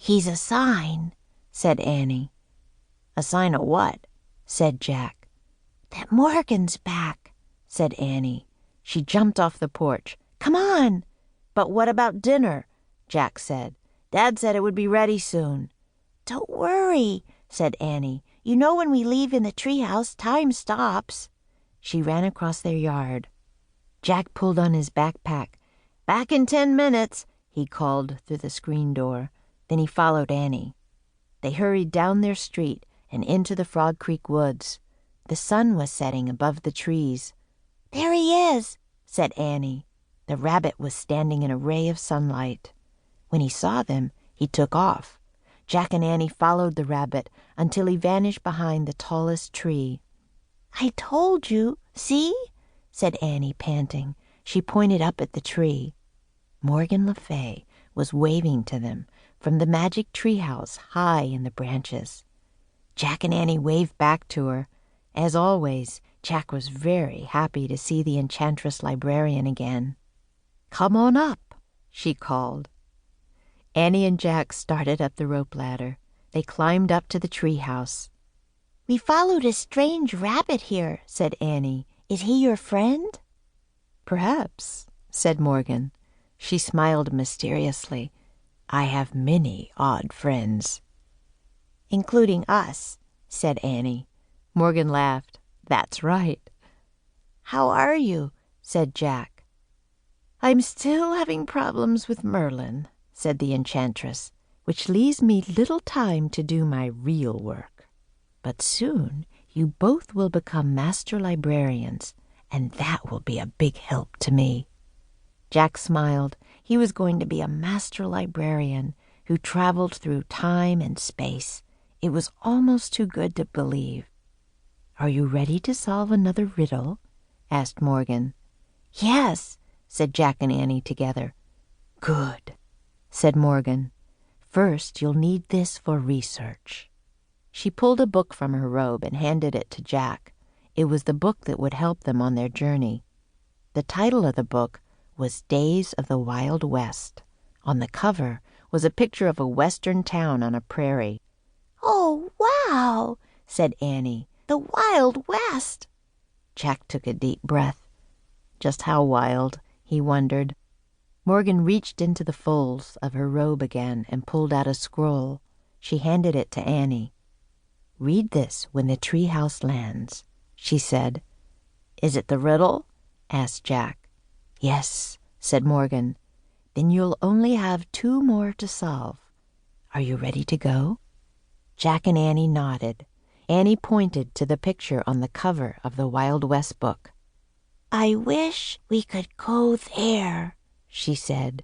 "He's a sign," said Annie. "A sign of what?" said Jack. "That Morgan's back," said Annie. She jumped off the porch. "Come on!" "But what about dinner?" Jack said. "Dad said it would be ready soon." "Don't worry," said Annie. "You know when we leave in the treehouse, time stops." She ran across their yard. Jack pulled on his backpack. "Back in 10 minutes," he called through the screen door. Then he followed Annie. They hurried down their street and into the Frog Creek woods. The sun was setting above the trees. "There he is," said Annie. The rabbit was standing in a ray of sunlight. When he saw them, he took off. Jack and Annie followed the rabbit until he vanished behind the tallest tree. "I told you, see?" said Annie, panting. She pointed up at the tree. Morgan Le Fay was waving to them from the magic treehouse high in the branches. Jack and Annie waved back to her. As always, Jack was very happy to see the enchantress librarian again. "Come on up," she called. Annie and Jack started up the rope ladder. They climbed up to the treehouse. "We followed a strange rabbit here," said Annie. "Is he your friend?" "Perhaps," said Morgan. She smiled mysteriously. "I have many odd friends." "Including us," said Annie. Morgan laughed. "That's right." "How are you?" said Jack. "I'm still having problems with Merlin," said the enchantress, "which leaves me little time to do my real work. But soon you both will become master librarians, and that will be a big help to me." Jack smiled. He was going to be a master librarian who traveled through time and space. It was almost too good to believe. "Are you ready to solve another riddle?" asked Morgan. "Yes," said Jack and Annie together. "Good," said Morgan. "First, you'll need this for research." She pulled a book from her robe and handed it to Jack. It was the book that would help them on their journey. The title of the book was Days of the Wild West. On the cover was a picture of a western town on a prairie. "Oh, wow," said Annie. "The Wild West." Jack took a deep breath. Just how wild, he wondered. Morgan reached into the folds of her robe again and pulled out a scroll. She handed it to Annie. "Read this when the treehouse lands," she said. "Is it the riddle?" asked Jack. "Yes," said Morgan. "Then you'll only have 2 more to solve. Are you ready to go?" Jack and Annie nodded. Annie pointed to the picture on the cover of the Wild West book. "I wish we could go there," she said.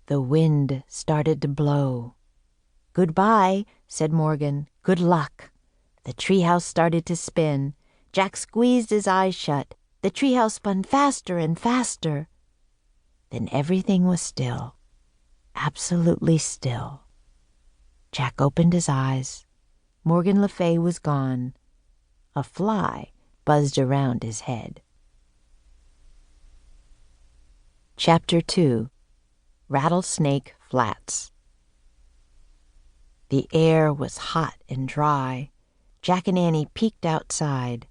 The wind started to blow. "Goodbye," said Morgan. "Good luck." The treehouse started to spin. Jack squeezed his eyes shut. The treehouse spun faster and faster. Then everything was still. Absolutely still. Jack opened his eyes. Morgan Le Fay was gone. A fly buzzed around his head. Chapter 2. Rattlesnake Flats. The air was hot and dry. Jack and Annie peeked outside.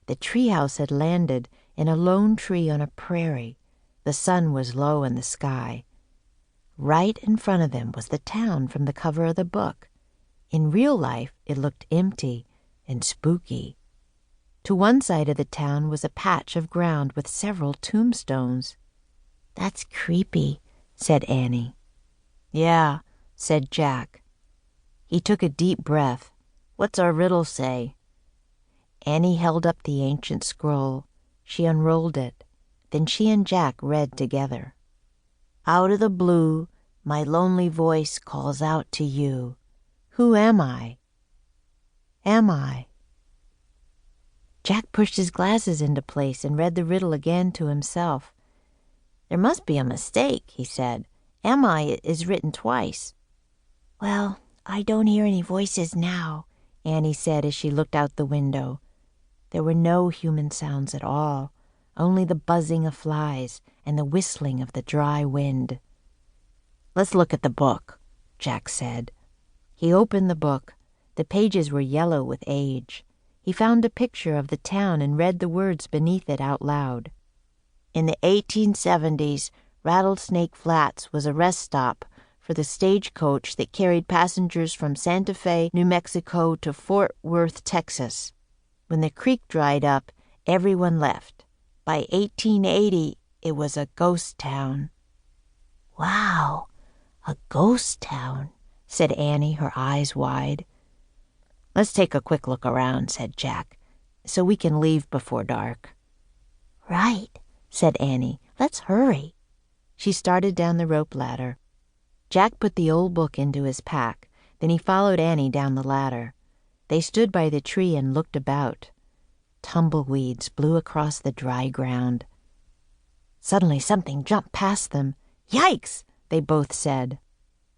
The treehouse had landed in a lone tree on a prairie. The sun was low in the sky. Right in front of them was the town from the cover of the book. In real life, it looked empty and spooky. To one side of the town was a patch of ground with several tombstones. "That's creepy," said Annie. "Yeah," said Jack. He took a deep breath. "What's our riddle say?" Annie held up the ancient scroll. She unrolled it. Then she and Jack read together. "Out of the blue, my lonely voice calls out to you. Who am I? Am I?" Jack pushed his glasses into place and read the riddle again to himself. "There must be a mistake," he said. "Am I is written twice." "Well, I don't hear any voices now," Annie said as she looked out the window. There were no human sounds at all, only the buzzing of flies and the whistling of the dry wind. "Let's look at the book," Jack said. He opened the book. The pages were yellow with age. He found a picture of the town and read the words beneath it out loud. In the 1870s, Rattlesnake Flats was a rest stop for the stagecoach that carried passengers from Santa Fe, New Mexico to Fort Worth, Texas. When the creek dried up, everyone left. By 1880, it was a ghost town. "Wow, a ghost town," said Annie, her eyes wide. "Let's take a quick look around," said Jack, "so we can leave before dark." "Right," said Annie. "Let's hurry." She started down the rope ladder. Jack put the old book into his pack. Then he followed Annie down the ladder. They stood by the tree and looked about. Tumbleweeds blew across the dry ground. Suddenly something jumped past them. "Yikes!" they both said.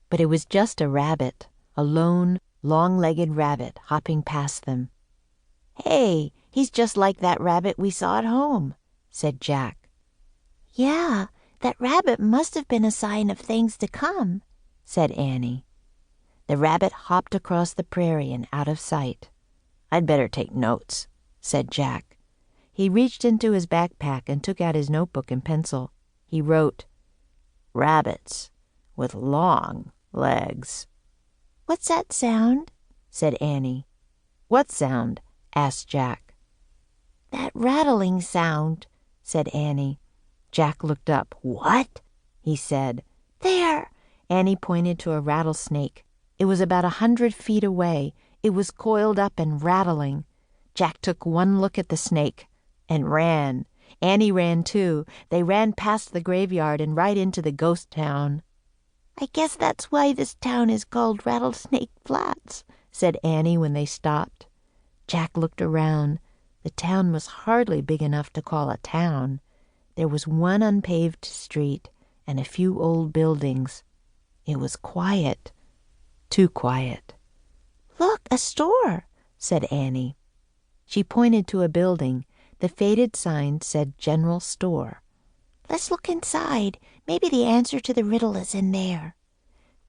But it was just a rabbit, a lone, long-legged rabbit hopping past them. "Hey, he's just like that rabbit we saw at home," said Jack. "Yeah, that rabbit must have been a sign of things to come," said Annie. The rabbit hopped across the prairie and out of sight. "I'd better take notes," said Jack. He reached into his backpack and took out his notebook and pencil. He wrote, "Rabbits with long legs." "What's that sound?" said Annie. "What sound?" asked Jack. "That rattling sound," said Annie. Jack looked up. "What?" he said. "There!" Annie pointed to a rattlesnake. It was about 100 feet away. It was coiled up and rattling. Jack took one look at the snake and ran. Annie ran too. They ran past the graveyard and right into the ghost town. "I guess that's why this town is called Rattlesnake Flats," said Annie when they stopped. Jack looked around. The town was hardly big enough to call a town. There was one unpaved street and a few old buildings. It was quiet, too quiet. "Look, a store," said Annie. She pointed to a building. The faded sign said General Store. "Let's look inside. Maybe the answer to the riddle is in there."